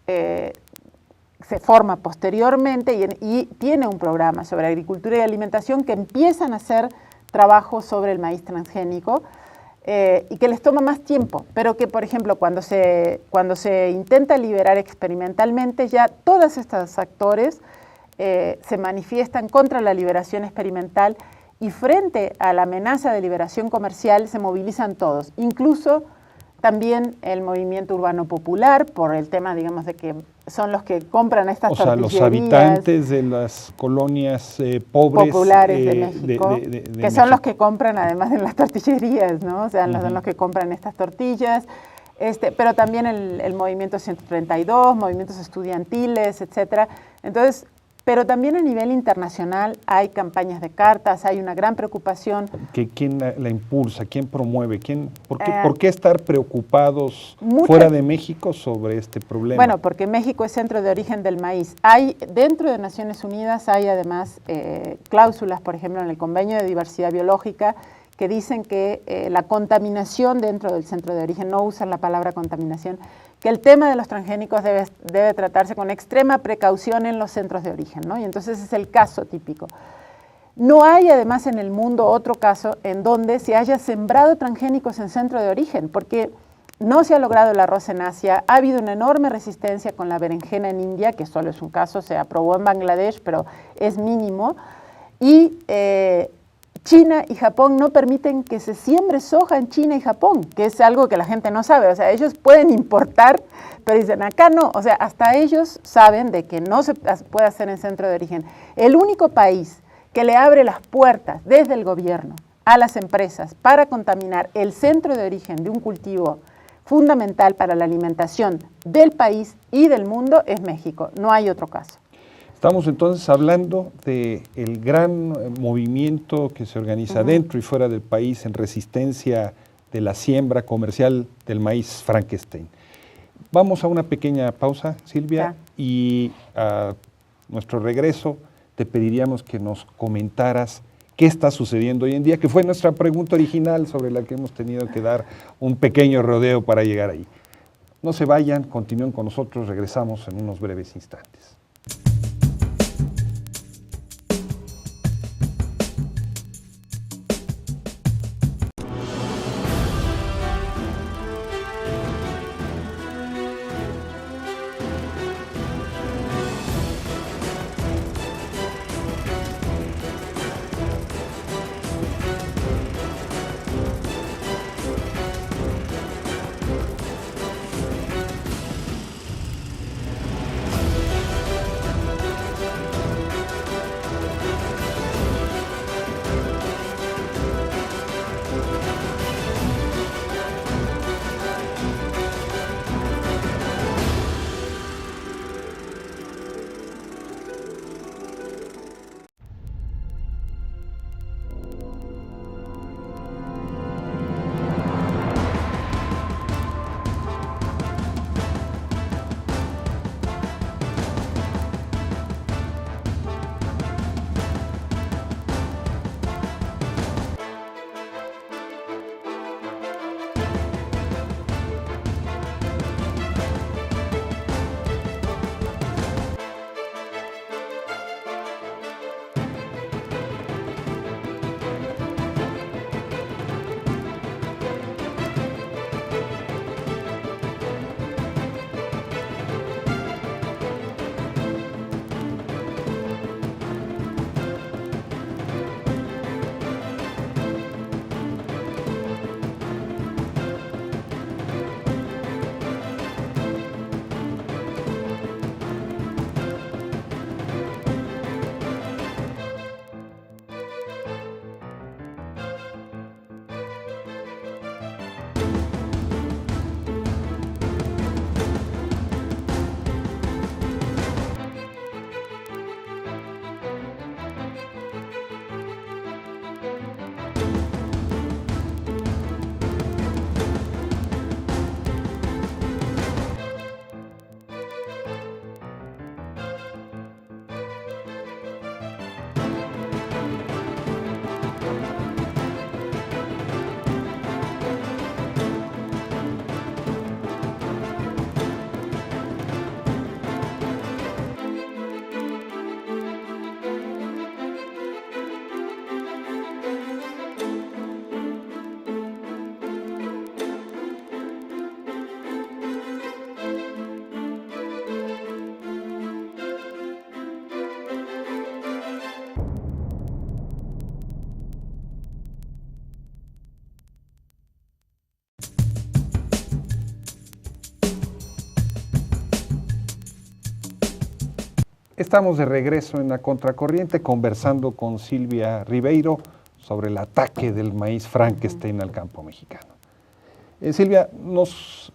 se forma posteriormente y tiene un programa sobre agricultura y alimentación que empiezan a hacer trabajo sobre el maíz transgénico y que les toma más tiempo, pero que, por ejemplo, cuando se intenta liberar experimentalmente, ya todos estos actores se manifiestan contra la liberación experimental y frente a la amenaza de liberación comercial se movilizan todos, incluso también el movimiento urbano popular, por el tema, digamos, de que son los que compran estas tortillerías.
O sea, los habitantes de las colonias pobres
populares de México,
de
que son los que compran además de las tortillerías, ¿no? O sea, son los que compran estas tortillas, pero también el movimiento 132, movimientos estudiantiles, etcétera. Entonces, pero también a nivel internacional hay campañas de cartas, hay una gran preocupación.
¿Quién la impulsa? ¿Quién promueve? ¿Por qué estar preocupados fuera de México sobre este problema?
Bueno, porque México es centro de origen del maíz. Dentro de Naciones Unidas hay además cláusulas, por ejemplo, en el Convenio de Diversidad Biológica, que dicen que la contaminación dentro del centro de origen, no usan la palabra contaminación, que el tema de los transgénicos debe tratarse con extrema precaución en los centros de origen, ¿no? Y entonces es el caso típico. No hay además en el mundo otro caso en donde se haya sembrado transgénicos en centro de origen, porque no se ha logrado el arroz en Asia, ha habido una enorme resistencia con la berenjena en India, que solo es un caso, se aprobó en Bangladesh, pero es mínimo, y China y Japón no permiten que se siembre soja en China y Japón, que es algo que la gente no sabe. O sea, ellos pueden importar, pero dicen acá no. O sea, hasta ellos saben de que no se puede hacer en centro de origen. El único país que le abre las puertas desde el gobierno a las empresas para contaminar el centro de origen de un cultivo fundamental para la alimentación del país y del mundo es México. No hay otro caso.
Estamos entonces hablando del gran movimiento que se organiza dentro y fuera del país en resistencia de la siembra comercial del maíz Frankenstein. Vamos a una pequeña pausa, Silvia, y a nuestro regreso te pediríamos que nos comentaras qué está sucediendo hoy en día, que fue nuestra pregunta original sobre la que hemos tenido que dar un pequeño rodeo para llegar ahí. No se vayan, continúen con nosotros, regresamos en unos breves instantes. Estamos de regreso en La Contracorriente conversando con Silvia Ribeiro sobre el ataque del maíz Frankenstein al campo mexicano. Silvia, nos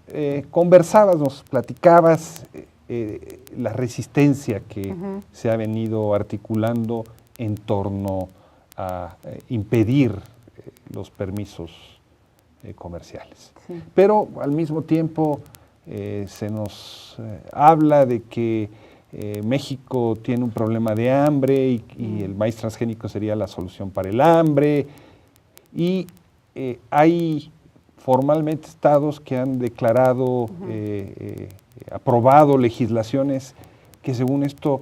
conversabas, nos platicabas la resistencia que se ha venido articulando en torno a impedir los permisos comerciales. Sí. Pero al mismo tiempo se nos habla de que México tiene un problema de hambre y el maíz transgénico sería la solución para el hambre. Y hay formalmente estados que han declarado, aprobado legislaciones que según esto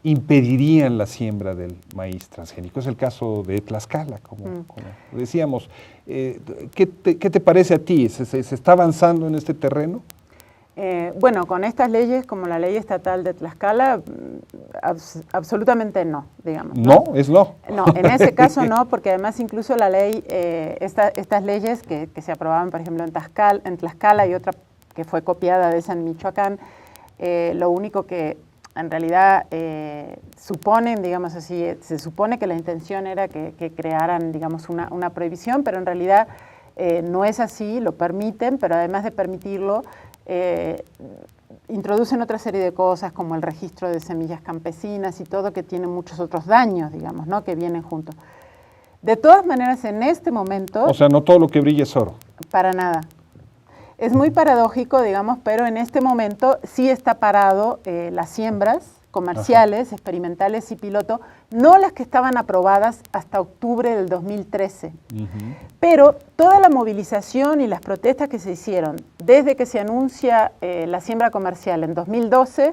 impedirían la siembra del maíz transgénico. Es el caso de Tlaxcala, como decíamos. ¿Qué te parece a ti? ¿Se está avanzando en este terreno?
Bueno, con estas leyes, como la ley estatal de Tlaxcala, absolutamente no, digamos.
¿No? ¿Es no?
No, en ese caso no, porque además incluso la ley, estas leyes que se aprobaban, por ejemplo, en Tlaxcala y otra que fue copiada de esa en Michoacán, lo único que en realidad suponen, digamos así, se supone que la intención era que crearan, digamos, una prohibición, pero en realidad no es así, lo permiten, pero además de permitirlo, introducen otra serie de cosas como el registro de semillas campesinas y todo que tiene muchos otros daños, digamos, ¿no? Que vienen juntos. De todas maneras, en este momento...
O sea, no todo lo que brilla es oro.
Para nada. Es muy paradójico, digamos, pero en este momento sí está parado las siembras comerciales, experimentales y piloto, no las que estaban aprobadas hasta octubre del 2013. Pero toda la movilización y las protestas que se hicieron desde que se anuncia la siembra comercial en 2012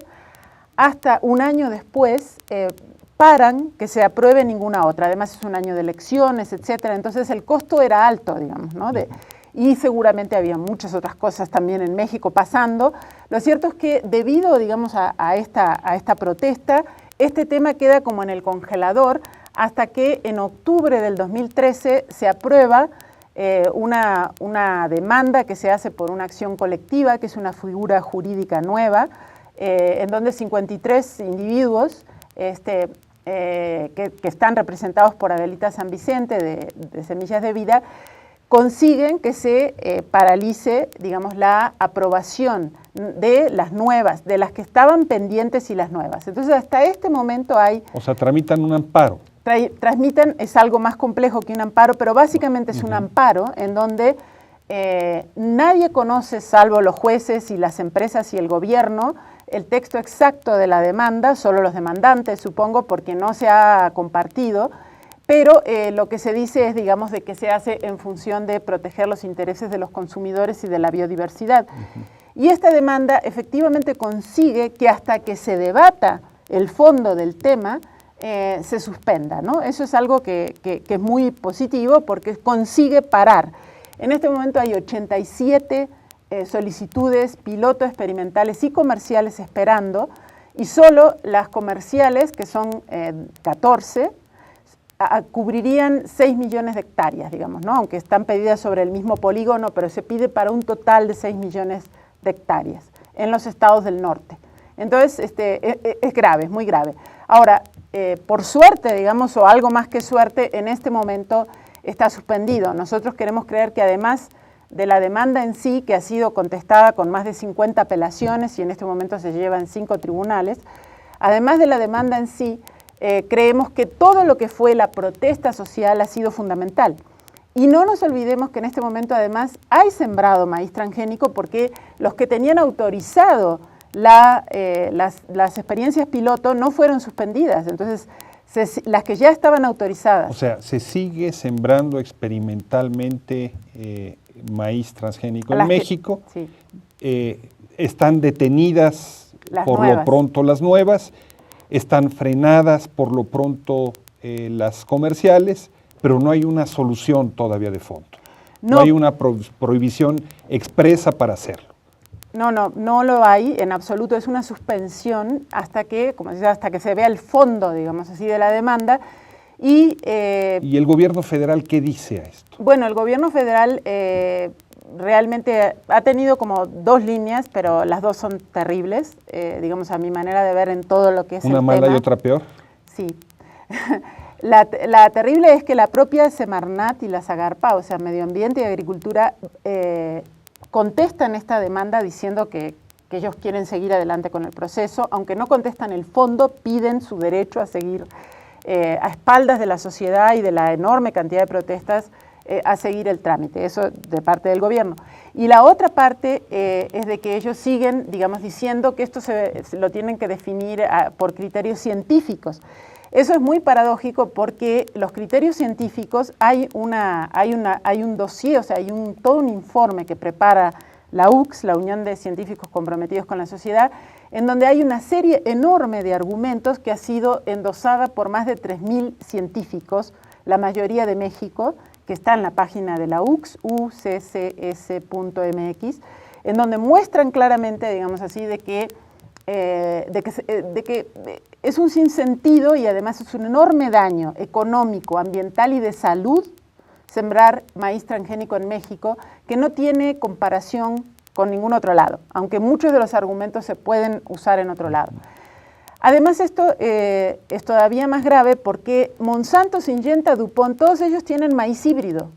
hasta un año después paran que se apruebe ninguna otra. Además es un año de elecciones, etcétera. Entonces el costo era alto, digamos, ¿no? Y seguramente había muchas otras cosas también en México pasando. Lo cierto es que debido, digamos, a esta protesta, este tema queda como en el congelador hasta que en octubre del 2013 se aprueba una demanda que se hace por una acción colectiva, que es una figura jurídica nueva, en donde 53 individuos que están representados por Adelita San Vicente de Semillas de Vida, consiguen que se paralice, digamos, la aprobación de las nuevas, de las que estaban pendientes y las nuevas. Entonces, hasta este momento hay...
O sea, tramitan un amparo.
Transmiten, es algo más complejo que un amparo, pero básicamente es un amparo en donde nadie conoce, salvo los jueces y las empresas y el gobierno, el texto exacto de la demanda, solo los demandantes, supongo, porque no se ha compartido. Pero lo que se dice es, digamos, de que se hace en función de proteger los intereses de los consumidores y de la biodiversidad. Y esta demanda efectivamente consigue que hasta que se debata el fondo del tema, se suspenda, ¿no? Eso es algo que es muy positivo porque consigue parar. En este momento hay 87 solicitudes piloto experimentales y comerciales esperando, y solo las comerciales, que son 14, cubrirían 6 millones de hectáreas, digamos, ¿no? Aunque están pedidas sobre el mismo polígono, pero se pide para un total de 6 millones de hectáreas en los estados del norte. Entonces, es grave, es muy grave. Ahora, por suerte, digamos, o algo más que suerte, en este momento está suspendido. Nosotros queremos creer que además de la demanda en sí, que ha sido contestada con más de 50 apelaciones y en este momento se lleva en 5 tribunales, además de la demanda en sí, creemos que todo lo que fue la protesta social ha sido fundamental. Y no nos olvidemos que en este momento además hay sembrado maíz transgénico porque los que tenían autorizado las experiencias piloto no fueron suspendidas. Entonces, las que ya estaban autorizadas.
O sea, se sigue sembrando experimentalmente maíz transgénico en México. Sí. Están detenidas por lo pronto las nuevas. Están frenadas por lo pronto las comerciales, pero no hay una solución todavía de fondo. No hay una prohibición expresa para hacerlo.
No lo hay en absoluto. Es una suspensión hasta que, como decía, hasta que se vea el fondo, digamos así, de la demanda. ¿Y
el gobierno federal qué dice a esto?
Bueno, el gobierno federal realmente ha tenido como dos líneas, pero las dos son terribles, digamos, a mi manera de ver en todo lo que es
¿Una
el
mala
tema.
y otra peor?
Sí. La terrible es que la propia Semarnat y la Zagarpa, o sea, Medio Ambiente y Agricultura, contestan esta demanda diciendo que ellos quieren seguir adelante con el proceso, aunque no contestan el fondo, piden su derecho a seguir a espaldas de la sociedad y de la enorme cantidad de protestas, a seguir el trámite, eso de parte del gobierno. Y la otra parte es de que ellos siguen, digamos, diciendo que esto se lo tienen que definir por criterios científicos. Eso es muy paradójico porque los criterios científicos, hay un dossier, o sea, hay todo un informe que prepara la UCS, la Unión de Científicos Comprometidos con la Sociedad, en donde hay una serie enorme de argumentos que ha sido endosada por más de 3.000 científicos, la mayoría de México, que está en la página de la UCS, uccs.mx, en donde muestran claramente, digamos así, de que es un sinsentido y además es un enorme daño económico, ambiental y de salud sembrar maíz transgénico en México, que no tiene comparación con ningún otro lado, aunque muchos de los argumentos se pueden usar en otro lado. Además, esto es todavía más grave porque Monsanto, Syngenta, DuPont, todos ellos tienen maíz híbrido,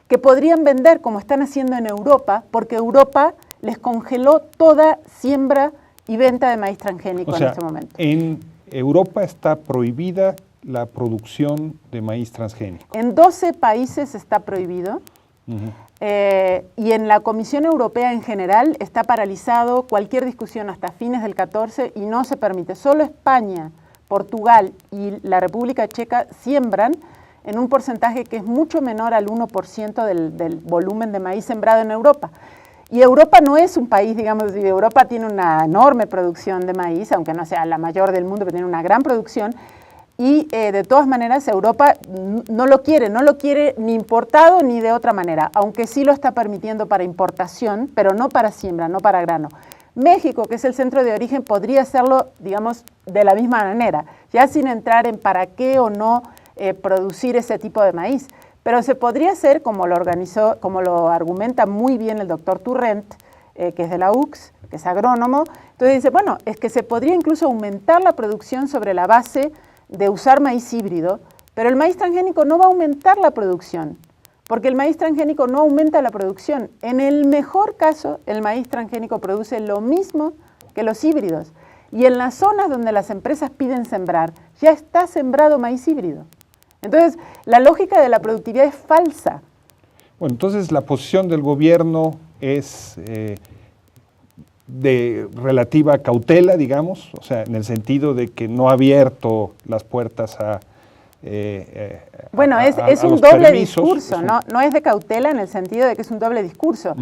que podrían vender como están haciendo en Europa, porque Europa les congeló toda siembra y venta de maíz transgénico en este momento.
En Europa está prohibida la producción de maíz transgénico.
En 12 países está prohibido. Y en la Comisión Europea en general está paralizado cualquier discusión hasta fines del 14 y no se permite. Solo España, Portugal y la República Checa siembran en un porcentaje que es mucho menor al 1% del volumen de maíz sembrado en Europa. Y Europa no es un país, digamos, Europa tiene una enorme producción de maíz, aunque no sea la mayor del mundo, pero tiene una gran producción. Y de todas maneras Europa no lo quiere ni importado ni de otra manera, aunque sí lo está permitiendo para importación, pero no para siembra, no para grano. México, que es el centro de origen, podría hacerlo, digamos, de la misma manera, ya sin entrar en para qué o no producir ese tipo de maíz. Pero se podría hacer como lo argumenta muy bien el doctor Turrent, que es de la UCS, que es agrónomo. Entonces dice, bueno, es que se podría incluso aumentar la producción sobre la base de usar maíz híbrido, pero el maíz transgénico no va a aumentar la producción, porque el maíz transgénico no aumenta la producción. En el mejor caso, el maíz transgénico produce lo mismo que los híbridos, y en las zonas donde las empresas piden sembrar, ya está sembrado maíz híbrido. Entonces, la lógica de la productividad es falsa.
Bueno, entonces la posición del gobierno es de relativa cautela, digamos, o sea, en el sentido de que no ha abierto las puertas a
bueno, es un doble discurso, no es de cautela en el sentido de que es un doble discurso.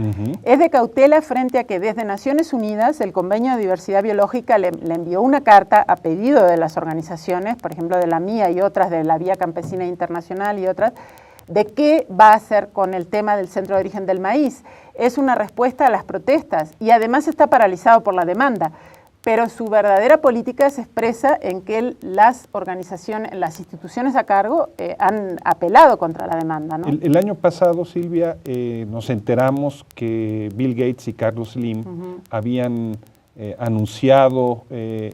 Es de cautela frente a que desde Naciones Unidas el Convenio de Diversidad Biológica le envió una carta a pedido de las organizaciones, por ejemplo de la mía y otras, de la Vía Campesina Internacional y otras, de qué va a hacer con el tema del centro de origen del maíz. Es una respuesta a las protestas y además está paralizado por la demanda, pero su verdadera política se expresa en que las organizaciones, las instituciones a cargo han apelado contra la demanda, ¿no?
El año pasado, Silvia, nos enteramos que Bill Gates y Carlos Slim habían anunciado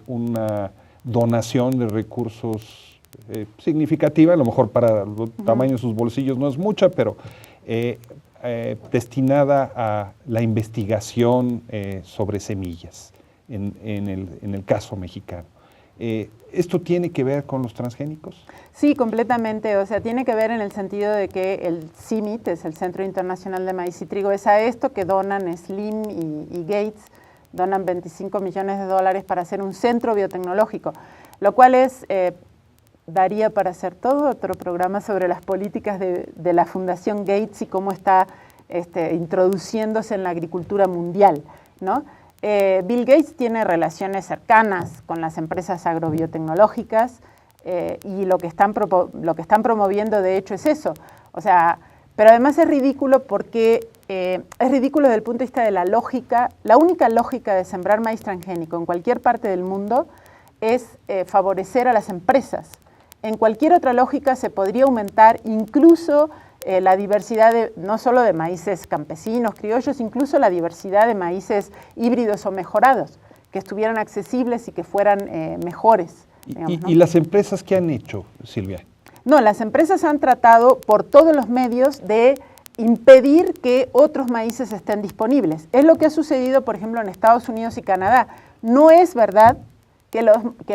una donación de recursos significativa, a lo mejor para el tamaño de sus bolsillos no es mucha, pero destinada a la investigación sobre semillas en el caso mexicano. ¿Esto tiene que ver con los transgénicos?
Sí, completamente. O sea, tiene que ver en el sentido de que el CIMIT, es el Centro Internacional de Maíz y Trigo, es a esto que donan Slim y Gates, donan $25 millones para hacer un centro biotecnológico, lo cual daría para hacer todo otro programa sobre las políticas de la Fundación Gates y cómo está introduciéndose en la agricultura mundial, ¿no? Bill Gates tiene relaciones cercanas con las empresas agrobiotecnológicas y lo que están promoviendo de hecho es eso. O sea, pero además es ridículo porque es ridículo desde el punto de vista de la lógica. La única lógica de sembrar maíz transgénico en cualquier parte del mundo es favorecer a las empresas. En cualquier otra lógica se podría aumentar incluso la diversidad no solo de maíces campesinos, criollos, incluso la diversidad de maíces híbridos o mejorados, que estuvieran accesibles y que fueran mejores. Digamos, ¿no?
¿Y las empresas qué han hecho, Silvia?
No, las empresas han tratado por todos los medios de impedir que otros maíces estén disponibles. Es lo que ha sucedido, por ejemplo, en Estados Unidos y Canadá. No es verdad que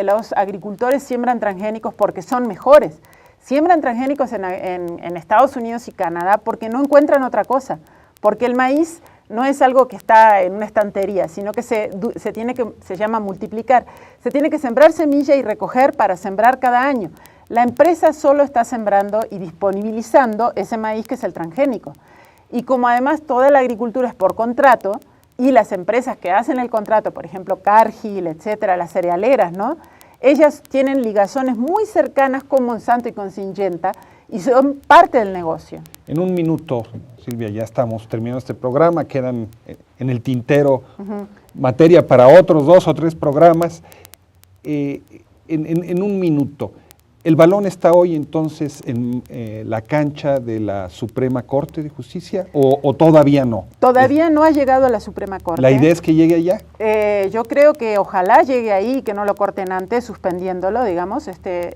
los agricultores siembran transgénicos porque son mejores. Siembran transgénicos en Estados Unidos y Canadá porque no encuentran otra cosa, porque el maíz no es algo que está en una estantería, sino que se llama multiplicar. Se tiene que sembrar semilla y recoger para sembrar cada año. La empresa solo está sembrando y disponibilizando ese maíz que es el transgénico. Y como además toda la agricultura es por contrato, y las empresas que hacen el contrato, por ejemplo Cargill, etcétera, las cerealeras, ¿no? Ellas tienen ligazones muy cercanas con Monsanto y con Syngenta y son parte del negocio.
En un minuto, Silvia, ya estamos terminando este programa, quedan en el tintero materia para otros 2 o 3 programas. En un minuto, ¿el balón está hoy entonces en la cancha de la Suprema Corte de Justicia o todavía no?
Todavía no ha llegado a la Suprema Corte.
¿La idea es que llegue allá?
Yo creo que ojalá llegue ahí y que no lo corten antes, suspendiéndolo, digamos,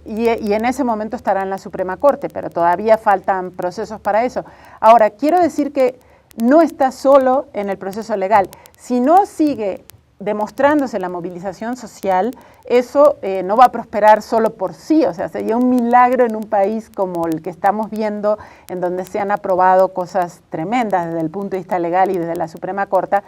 y en ese momento estará en la Suprema Corte, pero todavía faltan procesos para eso. Ahora, quiero decir que no está solo en el proceso legal. Si no sigue demostrándose la movilización social, eso no va a prosperar solo por sí, o sea, sería un milagro en un país como el que estamos viendo, en donde se han aprobado cosas tremendas desde el punto de vista legal y desde la Suprema Corte,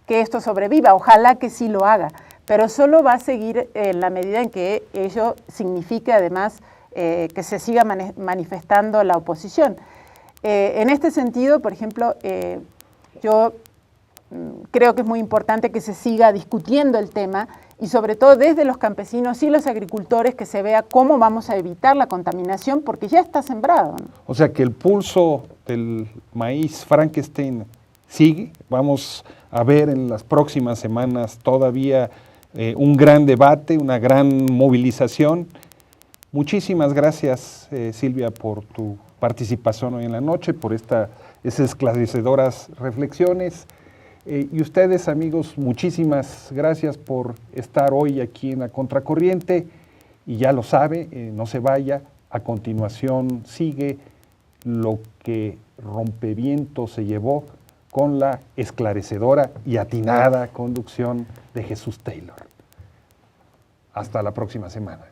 que esto sobreviva. Ojalá que sí lo haga, pero solo va a seguir en la medida en que ello signifique además que se siga manifestando la oposición. En este sentido, por ejemplo, yo creo que es muy importante que se siga discutiendo el tema y sobre todo desde los campesinos y los agricultores que se vea cómo vamos a evitar la contaminación porque ya está sembrado, ¿no?
O sea que el pulso del maíz Frankenstein sigue. Vamos a ver en las próximas semanas todavía un gran debate, una gran movilización. Muchísimas gracias, Silvia, por tu participación hoy en la noche, por esas esclarecedoras reflexiones. Y ustedes, amigos, muchísimas gracias por estar hoy aquí en La Contracorriente. Y ya lo sabe, no se vaya, a continuación sigue lo que Rompeviento se llevó con la esclarecedora y atinada conducción de Jesús Taylor. Hasta la próxima semana.